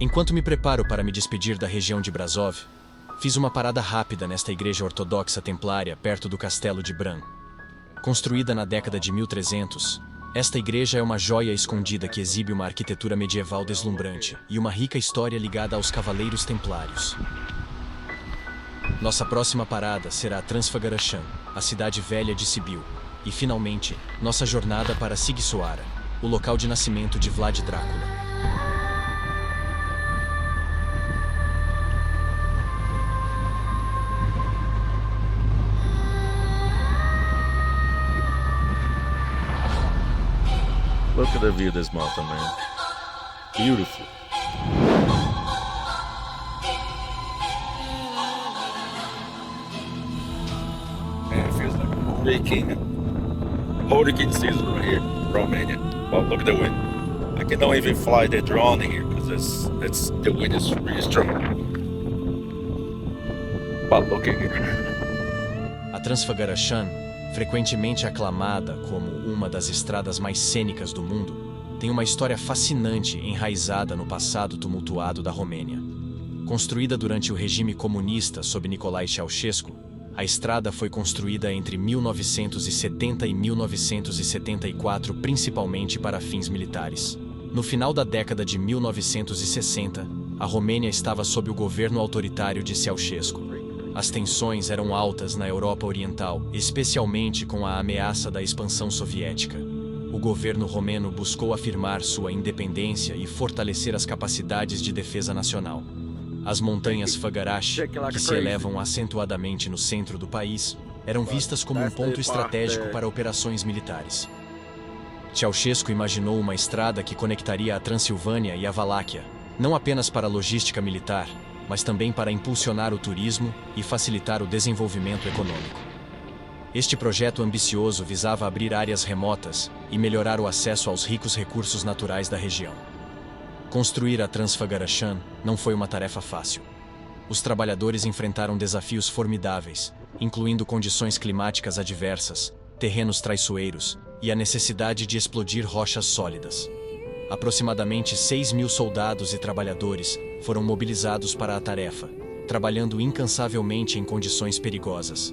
Enquanto me preparo para me despedir da região de Brasov, fiz uma parada rápida nesta igreja ortodoxa templária perto do castelo de Bran. Construída na década de 1300, esta igreja é uma joia escondida que exibe uma arquitetura medieval deslumbrante e uma rica história ligada aos cavaleiros templários. Nossa próxima parada será Transfagarasan, a cidade velha de Sibiu, e finalmente, nossa jornada para Sigsuara, o local de nascimento de Vlad Drácula. Look at the view of this mountain, man. Beautiful. Man, it feels like a hurricane season right here, Romania. Well, look at the wind. I cannot even fly the drone here because the wind is really strong. But look at here. A Transfagarasan, frequentemente aclamada como uma das estradas mais cênicas do mundo, tem uma história fascinante enraizada no passado tumultuado da Romênia. Construída durante o regime comunista sob Nicolae Ceausescu, a estrada foi construída entre 1970 e 1974 principalmente para fins militares. No final da década de 1960, a Romênia estava sob o governo autoritário de Ceausescu. As tensões eram altas na Europa Oriental, especialmente com a ameaça da expansão soviética. O governo romeno buscou afirmar sua independência e fortalecer as capacidades de defesa nacional. As montanhas Fagarash, que se elevam acentuadamente no centro do país, eram vistas como um ponto estratégico para operações militares. Ceausescu imaginou uma estrada que conectaria a Transilvânia e a Valáquia, não apenas para logística militar, mas também para impulsionar o turismo e facilitar o desenvolvimento econômico. Este projeto ambicioso visava abrir áreas remotas e melhorar o acesso aos ricos recursos naturais da região. Construir a Transfagarasan não foi uma tarefa fácil. Os trabalhadores enfrentaram desafios formidáveis, incluindo condições climáticas adversas, terrenos traiçoeiros e a necessidade de explodir rochas sólidas. Aproximadamente 6.000 soldados e trabalhadores foram mobilizados para a tarefa, trabalhando incansavelmente em condições perigosas.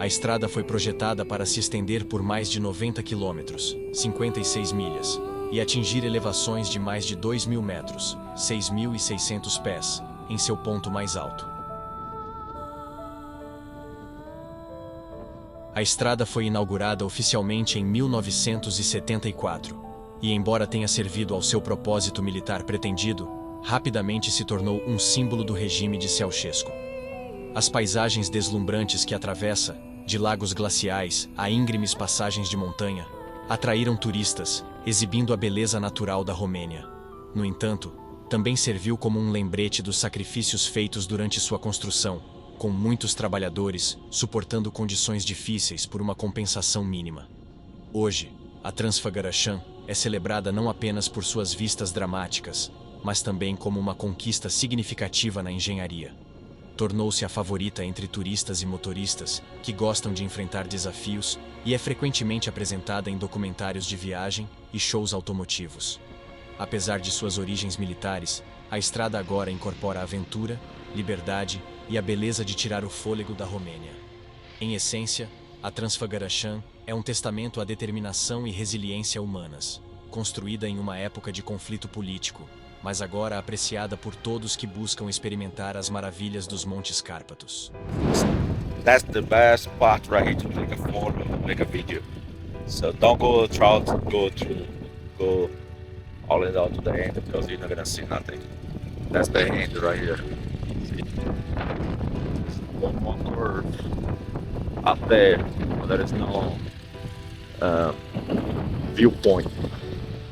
A estrada foi projetada para se estender por mais de 90 quilômetros, 56 milhas, e atingir elevações de mais de 2.000 metros, 6.600 pés, em seu ponto mais alto. A estrada foi inaugurada oficialmente em 1974. E embora tenha servido ao seu propósito militar pretendido, rapidamente se tornou um símbolo do regime de Ceausescu. As paisagens deslumbrantes que atravessa, de lagos glaciais a íngremes passagens de montanha, atraíram turistas, exibindo a beleza natural da Romênia. No entanto, também serviu como um lembrete dos sacrifícios feitos durante sua construção, com muitos trabalhadores suportando condições difíceis por uma compensação mínima. Hoje, a Transfagarasan é celebrada não apenas por suas vistas dramáticas, mas também como uma conquista significativa na engenharia. Tornou-se a favorita entre turistas e motoristas que gostam de enfrentar desafios e é frequentemente apresentada em documentários de viagem e shows automotivos. Apesar de suas origens militares, a estrada agora incorpora a aventura, liberdade e a beleza de tirar o fôlego da Romênia. Em essência, a Transfagarasan é um testamento à determinação e resiliência humanas, construída em uma época de conflito político, mas agora apreciada por todos que buscam experimentar as maravilhas dos Montes Cárpatos. That's the best part right here to take a photo, make a video. So don't try to go all the way down to the end because you're not gonna see nothing. That's the end right here. See? One more curve up there, but there is no viewpoint.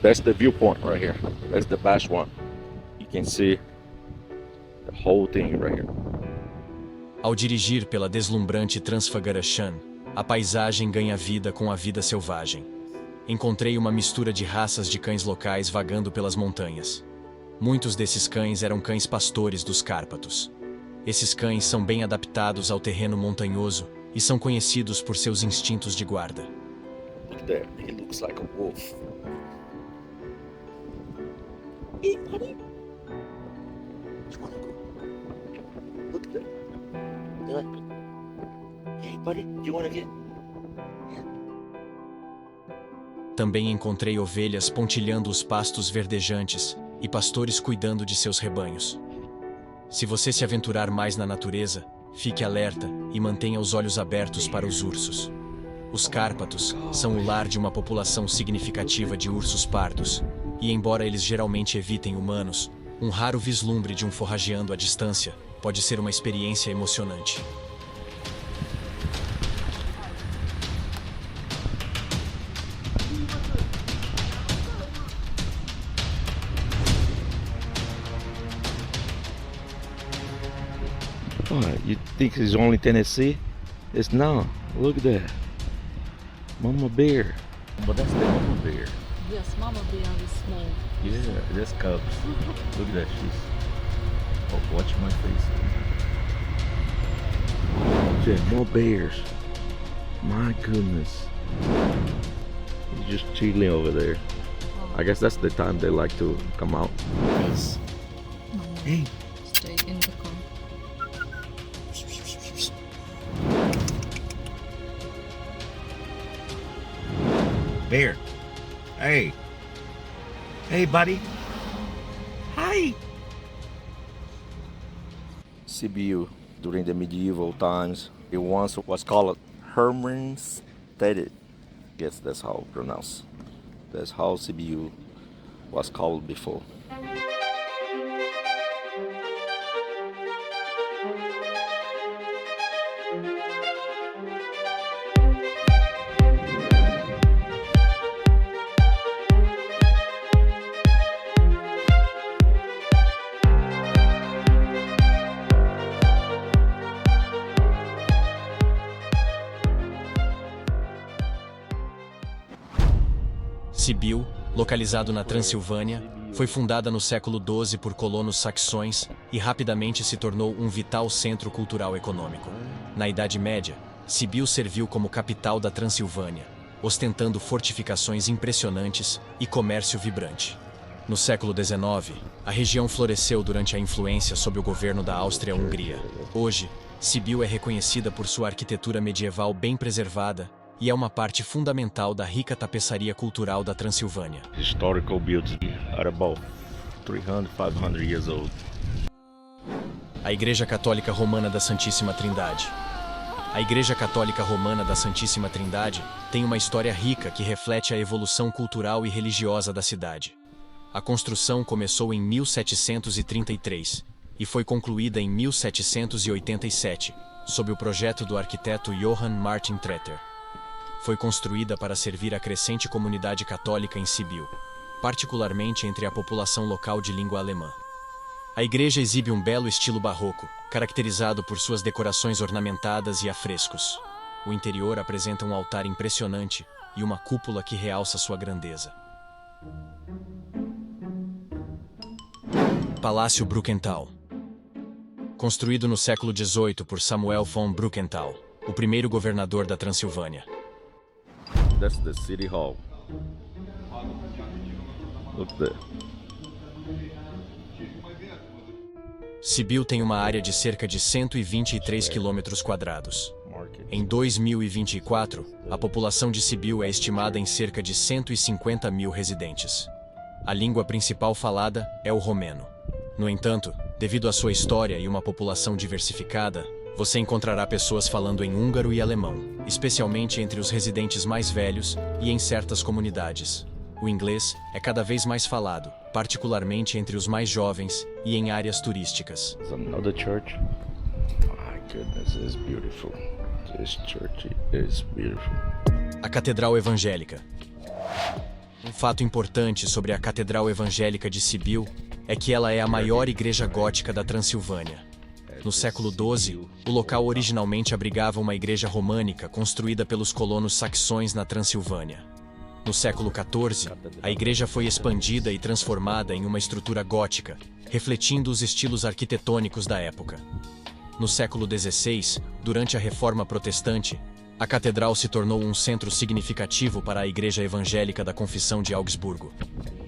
That's the viewpoint right here. That's the best one. You can see the whole thing right here. Ao dirigir pela deslumbrante Transfagarasan, a paisagem ganha vida com a vida selvagem. Encontrei uma mistura de raças de cães locais vagando pelas montanhas. Muitos desses cães eram cães pastores dos Cárpatos. Esses cães são bem adaptados ao terreno montanhoso e são conhecidos por seus instintos de guarda. Look there, he looks like a wolf. You wanna go? Look at that. They're like, hey, buddy, you wanna get? Também encontrei ovelhas pontilhando os pastos verdejantes e pastores cuidando de seus rebanhos. Se você se aventurar mais na natureza, fique alerta e mantenha os olhos abertos para os ursos. Os Cárpatos são o lar de uma população significativa de ursos pardos, e embora eles geralmente evitem humanos, um raro vislumbre de um forrageando à distância pode ser uma experiência emocionante. Oh, you think it's only Tennessee? It's not. Look at that. Mama bear. But that's the mama bear. Yes, mama bear is small. Yeah, that's cubs. Look at that. She's. Oh, watch my face. Yeah, more bears. My goodness. He's just chilling over there. I guess that's the time they like to come out. Yes. Hey. Stay in the car. Bear. Hey. Hey, buddy. Hi. Sibiu, during the medieval times, it once was called Hermannstadt. Guess that's how it's pronounced. That's how Sibiu was called before. Sibiu, localizado na Transilvânia, foi fundada no século XII por colonos saxões e rapidamente se tornou um vital centro cultural econômico. Na Idade Média, Sibiu serviu como capital da Transilvânia, ostentando fortificações impressionantes e comércio vibrante. No século XIX, a região floresceu durante a influência sob o governo da Áustria-Hungria. Hoje, Sibiu é reconhecida por sua arquitetura medieval bem preservada e é uma parte fundamental da rica tapeçaria cultural da Transilvânia. Historical buildings are about 300, 500 years old. A Igreja Católica Romana da Santíssima Trindade. A Igreja Católica Romana da Santíssima Trindade tem uma história rica que reflete a evolução cultural e religiosa da cidade. A construção começou em 1733 e foi concluída em 1787, sob o projeto do arquiteto Johann Martin Tretter. Foi construída para servir a crescente comunidade católica em Sibiu, particularmente entre a população local de língua alemã. A igreja exibe um belo estilo barroco, caracterizado por suas decorações ornamentadas e afrescos. O interior apresenta um altar impressionante e uma cúpula que realça sua grandeza. Palácio Brukenthal. Construído no século XVIII por Samuel von Brukenthal, o primeiro governador da Transilvânia. That's the city hall. Look there. Sibiu tem uma área de cerca de 123 km². Em 2024, a população de Sibiu é estimada em cerca de 150 mil residentes. A língua principal falada é o romeno. No entanto, devido à sua história e uma população diversificada, você encontrará pessoas falando em húngaro e alemão, especialmente entre os residentes mais velhos e em certas comunidades. O inglês é cada vez mais falado, particularmente entre os mais jovens e em áreas turísticas. Another church. My goodness, it's beautiful. This church is beautiful. A Catedral Evangélica. Um fato importante sobre a Catedral Evangélica de Sibiu é que ela é a maior igreja gótica da Transilvânia. No século XII, o local originalmente abrigava uma igreja românica construída pelos colonos saxões na Transilvânia. No século XIV, a igreja foi expandida e transformada em uma estrutura gótica, refletindo os estilos arquitetônicos da época. No século XVI, durante a Reforma Protestante, a catedral se tornou um centro significativo para a Igreja Evangélica da Confissão de Augsburgo.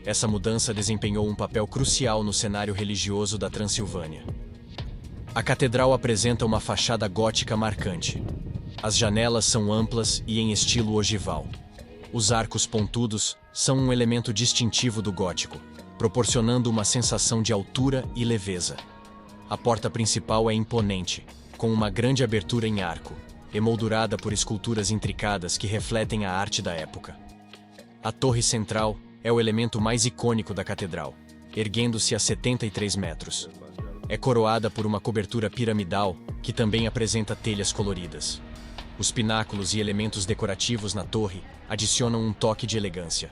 Essa mudança desempenhou um papel crucial no cenário religioso da Transilvânia. A catedral apresenta uma fachada gótica marcante. As janelas são amplas e em estilo ogival. Os arcos pontudos são um elemento distintivo do gótico, proporcionando uma sensação de altura e leveza. A porta principal é imponente, com uma grande abertura em arco, emoldurada por esculturas intricadas que refletem a arte da época. A torre central é o elemento mais icônico da catedral, erguendo-se a 73 metros. É coroada por uma cobertura piramidal que também apresenta telhas coloridas. Os pináculos e elementos decorativos na torre adicionam um toque de elegância.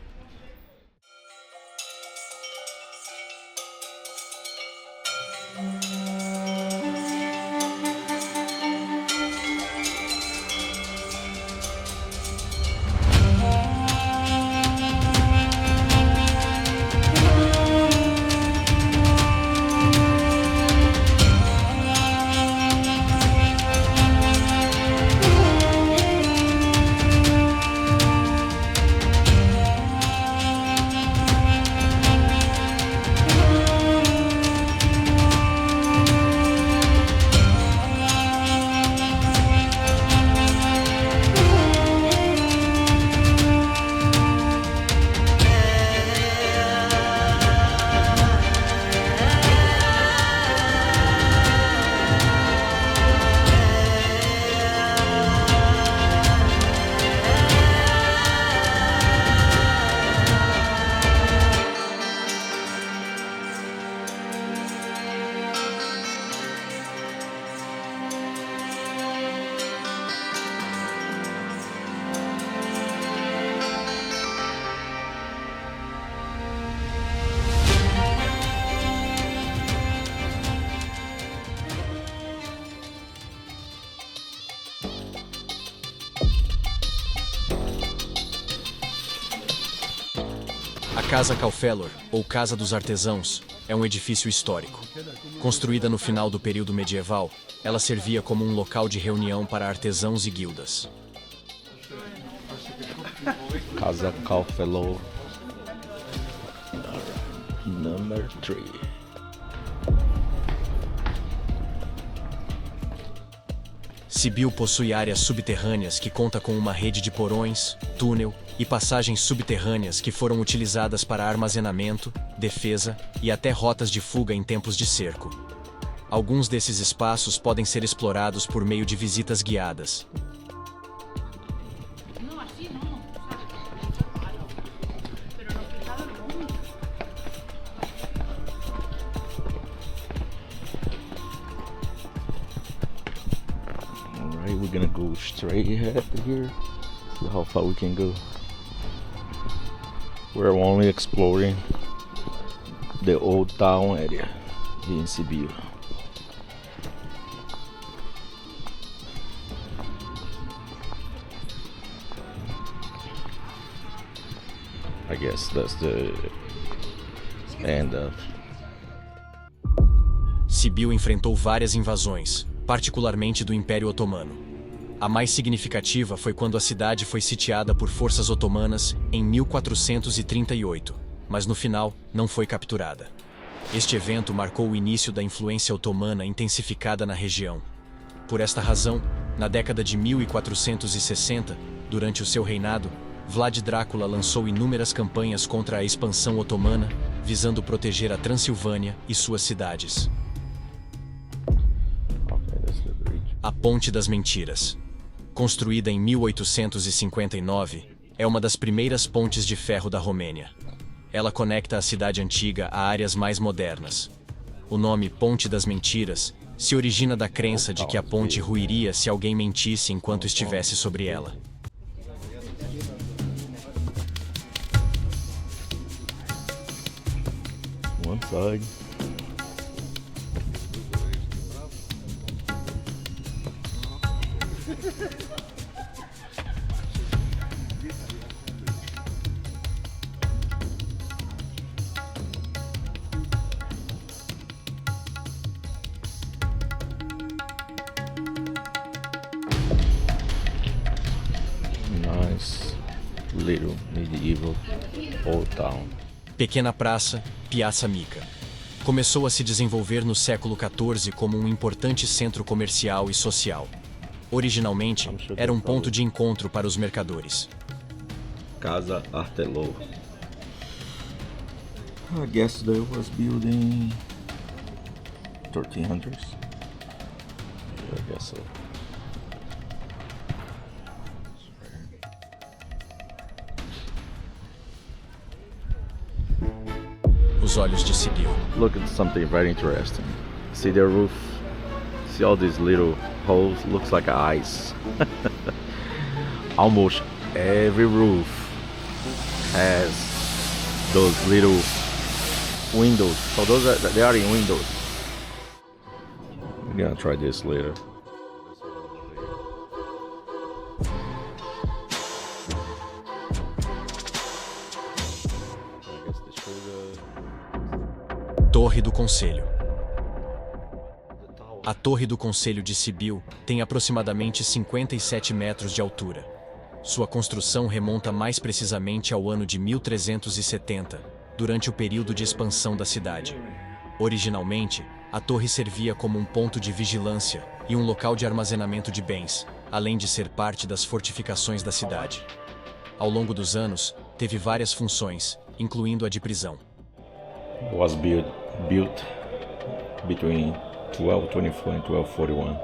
A Casa Caufélor, ou Casa dos Artesãos, é um edifício histórico. Construída no final do período medieval, ela servia como um local de reunião para artesãos e guildas. Casa Caufélor Number 3. Sibiu possui áreas subterrâneas que conta com uma rede de porões, túnel e passagens subterrâneas que foram utilizadas para armazenamento, defesa e até rotas de fuga em tempos de cerco. Alguns desses espaços podem ser explorados por meio de visitas guiadas. Alright, we're gonna go straight ahead here. See how far we can go. We're only exploring the old town area here in Sibiu. I guess that's the end of. Sibiu enfrentou várias invasões, particularmente do Império Otomano. A mais significativa foi quando a cidade foi sitiada por forças otomanas em 1438, mas no final não foi capturada. Este evento marcou o início da influência otomana intensificada na região. Por esta razão, na década de 1460, durante o seu reinado, Vlad Drácula lançou inúmeras campanhas contra a expansão otomana, visando proteger a Transilvânia e suas cidades. A Ponte das Mentiras. Construída em 1859, é uma das primeiras pontes de ferro da Romênia. Ela conecta a cidade antiga a áreas mais modernas. O nome Ponte das Mentiras se origina da crença de que a ponte ruiria se alguém mentisse enquanto estivesse sobre ela. One side. Nice little medieval old town. Pequena praça, Piazza Mica. Começou a se desenvolver no século XIV como um importante centro comercial e social. Originalmente, era um ponto de encontro para os mercadores. Casa Artelò. I guess they was built in 1300s. I guess so. Os olhos de Sibyl. Look at something very interesting. See the roof? See all these little holes? Looks like ice. Almost every roof has those little windows. So they are in windows. I'm gonna try this later. Torre do Conselho. A Torre do Conselho de Sibyl tem aproximadamente 57 metros de altura. Sua construção remonta mais precisamente ao ano de 1370, durante o período de expansão da cidade. Originalmente, a torre servia como um ponto de vigilância e um local de armazenamento de bens, além de ser parte das fortificações da cidade. Ao longo dos anos, teve várias funções, incluindo a de prisão. Was built between 1224 and 1241.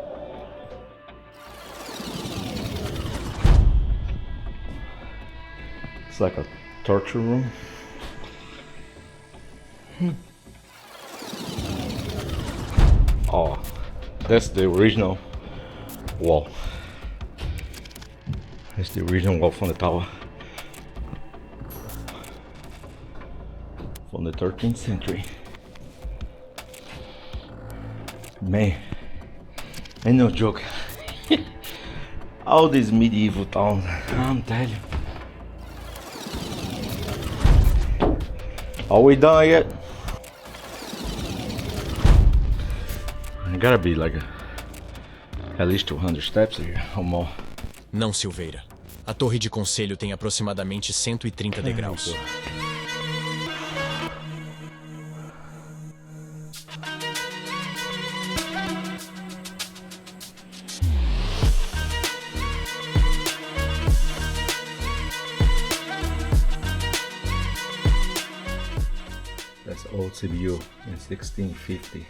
It's like a torture room. Oh, that's the original wall. That's the original wall from the tower. From the 13th century. Man, ain't no joke. All these medieval towns, I'm telling you. Are we done yet? I gotta be like at least 200 steps here or more. Não, Silveira. A Torre de Conselho tem aproximadamente 130 degraus. That's old Sibyl in 1650.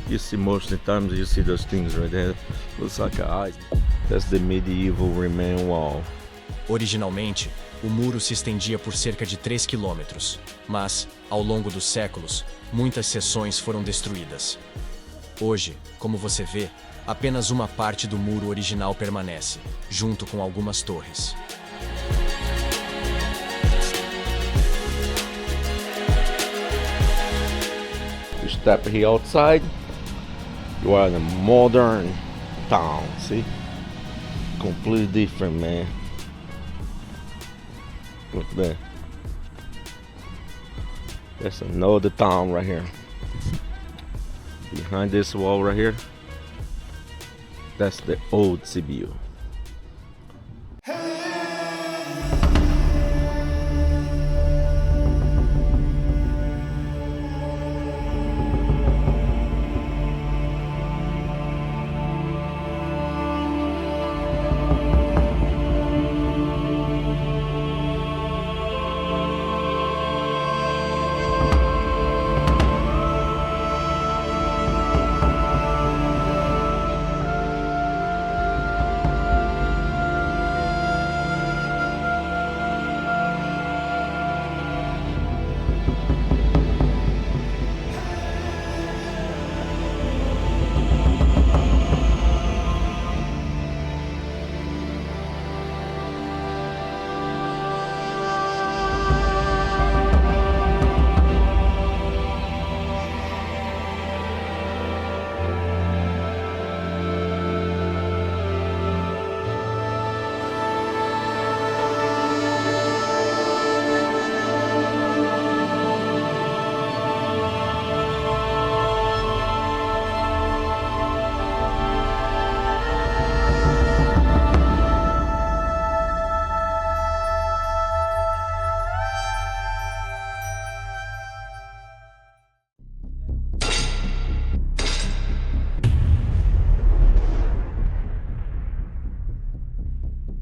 You see most of the times you see those things right there. Looks like an eye. That's the medieval remain wall. Originalmente, o muro se estendia por cerca de 3 quilômetros, mas, ao longo dos séculos, muitas seções foram destruídas. Hoje, como você vê, apenas uma parte do muro original permanece, junto com algumas torres. You step here outside, you are in a modern town, see? Completely different, man. Look there. That's another town right here. Behind this wall right here, that's the old Sibyl.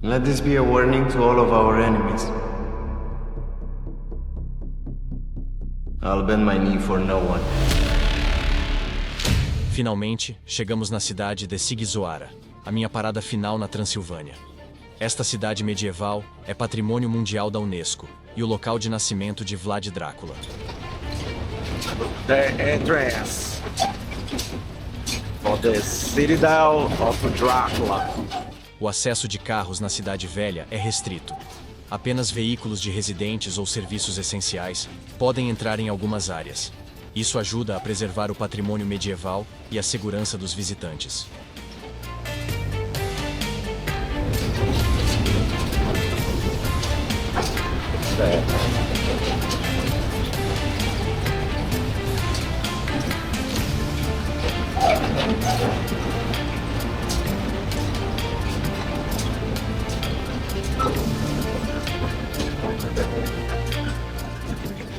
Let this be a warning to all of our enemies. I'll bend my knee for no one. Finalmente, chegamos na cidade de Sighisoara, a minha parada final na Transilvânia. Esta cidade medieval é patrimônio mundial da Unesco e o local de nascimento de Vlad Drácula. The entrance for the Citadel of Dracula. O acesso de carros na Cidade Velha é restrito. Apenas veículos de residentes ou serviços essenciais podem entrar em algumas áreas. Isso ajuda a preservar o patrimônio medieval e a segurança dos visitantes.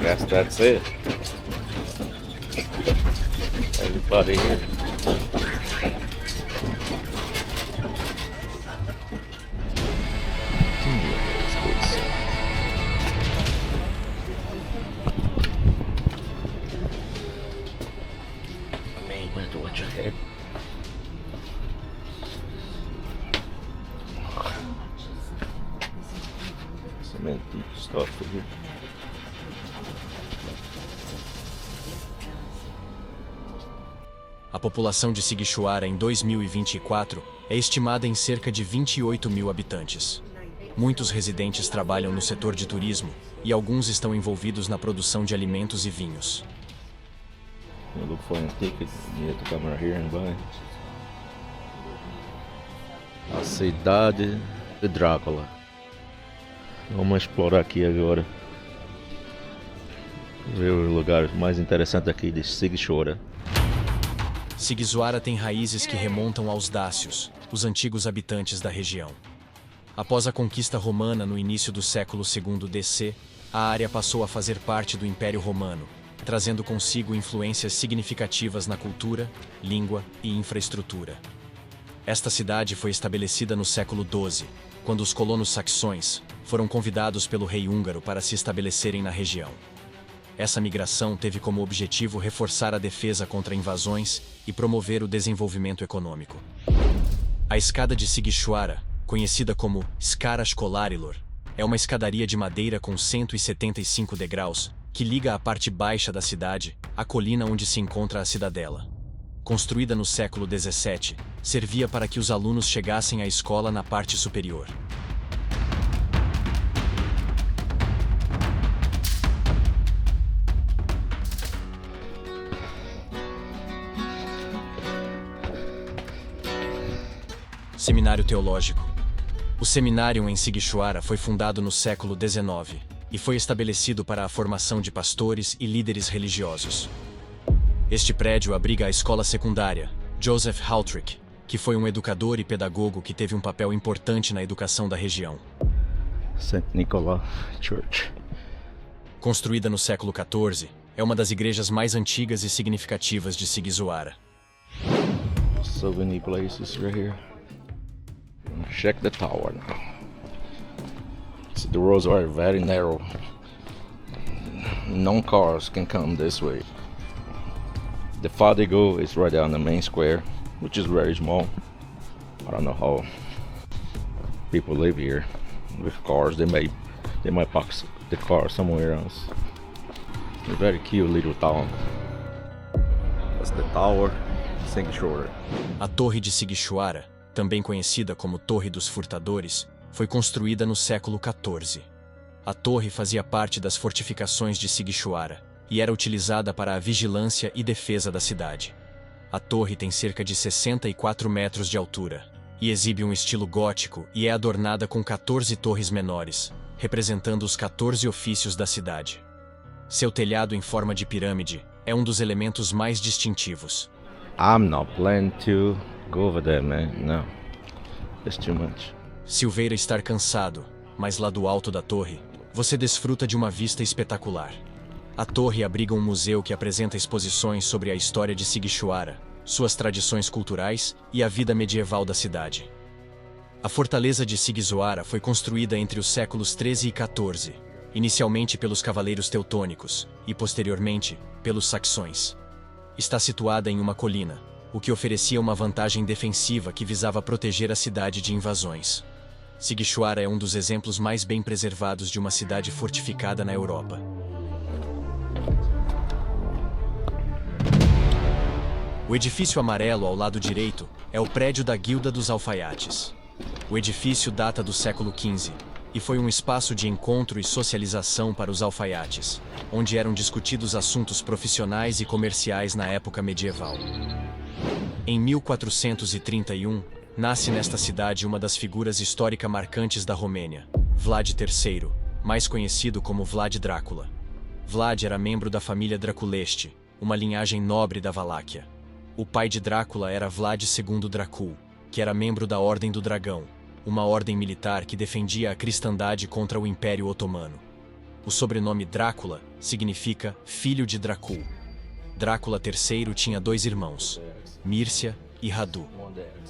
Guess that's it. Everybody here. Watch your head. Some antique stuff here. A população de Sighisoara em 2024 é estimada em cerca de 28 mil habitantes. Muitos residentes trabalham no setor de turismo e alguns estão envolvidos na produção de alimentos e vinhos. You look for a ticket, you have to come right here and buy. A cidade de Drácula. Vamos explorar aqui agora. Ver os lugares mais interessantes aqui de Sighisoara. Sighisoara tem raízes que remontam aos dácios, os antigos habitantes da região. Após a conquista romana no início do século II DC, a área passou a fazer parte do Império Romano, trazendo consigo influências significativas na cultura, língua e infraestrutura. Esta cidade foi estabelecida no século XII, quando os colonos saxões foram convidados pelo rei húngaro para se estabelecerem na região. Essa migração teve como objetivo reforçar a defesa contra invasões e promover o desenvolvimento econômico. A escada de Sighisoara, conhecida como Skara Skolarilor, é uma escadaria de madeira com 175 degraus que liga a parte baixa da cidade à colina onde se encontra a cidadela. Construída no século XVII, servia para que os alunos chegassem à escola na parte superior. Seminário Teológico. O seminário em Sighisoara foi fundado no século XIX e foi estabelecido para a formação de pastores e líderes religiosos. Este prédio abriga a escola secundária Joseph Haltrick, que foi um educador e pedagogo que teve um papel importante na educação da região. St. Nicholas Church. Construída no século XIV, é uma das igrejas mais antigas e significativas de Sighisoara. So many places right here. Check the tower now. See, the roads are very narrow. No cars can come this way. The farther you go is right down the main square, which is very small. I don't know how people live here with cars. They might park the car somewhere else. It's a very cute little town. That's the tower, Sighisoara. A Torre de Sighisoara, também conhecida como Torre dos Furtadores, foi construída no século XIV. A torre fazia parte das fortificações de Sighisoara e era utilizada para a vigilância e defesa da cidade. A torre tem cerca de 64 metros de altura e exibe um estilo gótico e é adornada com 14 torres menores, representando os 14 ofícios da cidade. Seu telhado em forma de pirâmide é um dos elementos mais distintivos. I'm not planning to go over there, man. No. It's too much. Silveira está cansado, mas lá do alto da torre, você desfruta de uma vista espetacular. A torre abriga um museu que apresenta exposições sobre a história de Sighisoara, suas tradições culturais e a vida medieval da cidade. A fortaleza de Sigzoara foi construída entre os séculos 13 e 14, inicialmente pelos cavaleiros teutônicos e, posteriormente, pelos saxões. Está situada em uma colina, o que oferecia uma vantagem defensiva que visava proteger a cidade de invasões. Sigzoara é um dos exemplos mais bem preservados de uma cidade fortificada na Europa. O edifício amarelo ao lado direito é o prédio da Guilda dos Alfaiates. O edifício data do século XV e foi um espaço de encontro e socialização para os alfaiates, onde eram discutidos assuntos profissionais e comerciais na época medieval. Em 1431, nasce nesta cidade uma das figuras históricas marcantes da Romênia, Vlad III, mais conhecido como Vlad Drácula. Vlad era membro da família Draculeste, uma linhagem nobre da Valáquia. O pai de Drácula era Vlad II Dracul, que era membro da Ordem do Dragão, uma ordem militar que defendia a cristandade contra o Império Otomano. O sobrenome Drácula significa filho de Dracul. Drácula III tinha 2 irmãos, Mírcia e Radu.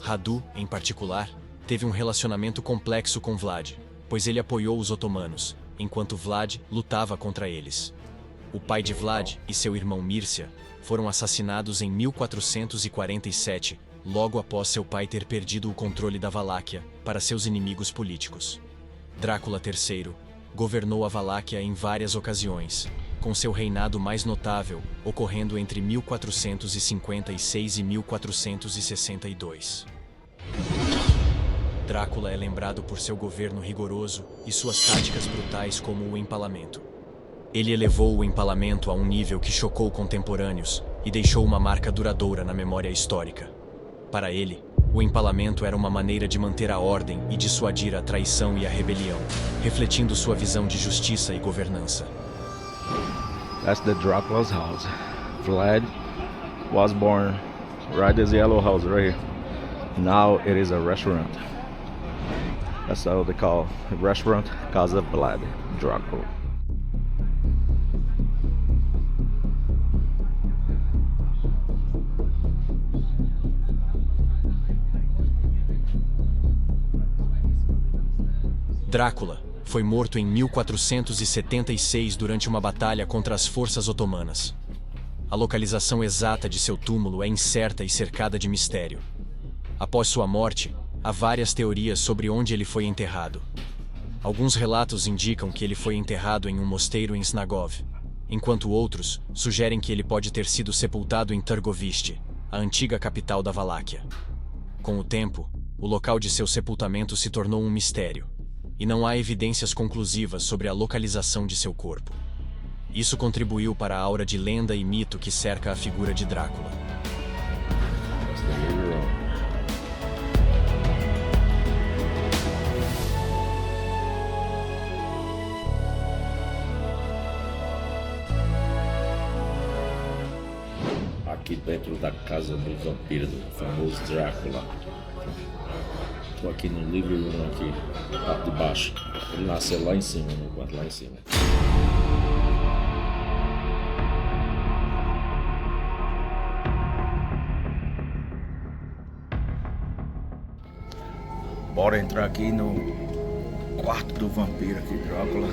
Radu, em particular, teve um relacionamento complexo com Vlad, pois ele apoiou os otomanos, enquanto Vlad lutava contra eles. O pai de Vlad e seu irmão Mírcia foram assassinados em 1447, logo após seu pai ter perdido o controle da Valáquia para seus inimigos políticos. Drácula III governou a Valáquia em várias ocasiões, com seu reinado mais notável ocorrendo entre 1456 e 1462. Drácula é lembrado por seu governo rigoroso e suas táticas brutais como o empalamento. Ele elevou o empalamento a um nível que chocou contemporâneos e deixou uma marca duradoura na memória histórica. Para ele, o empalamento era uma maneira de manter a ordem e dissuadir a traição e a rebelião, refletindo sua visão de justiça e governança. That's the Dracula's house. Vlad was born right this yellow house right here. Now it is a restaurant. That's how they call the restaurant, Casa Vlad Dracula. Drácula foi morto em 1476 durante uma batalha contra as forças otomanas. A localização exata de seu túmulo é incerta e cercada de mistério. Após sua morte, há várias teorias sobre onde ele foi enterrado. Alguns relatos indicam que ele foi enterrado em um mosteiro em Snagov, enquanto outros sugerem que ele pode ter sido sepultado em Târgoviste, a antiga capital da Valáquia. Com o tempo, o local de seu sepultamento se tornou um mistério, e não há evidências conclusivas sobre a localização de seu corpo. Isso contribuiu para a aura de lenda e mito que cerca a figura de Drácula. Aqui dentro da casa do vampiro, do famoso Drácula. Tô aqui no living room aqui, parte de baixo. Ele nasceu lá em cima, no quarto lá em cima. Bora entrar aqui no quarto do vampiro aqui, Drácula.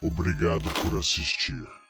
Obrigado por assistir.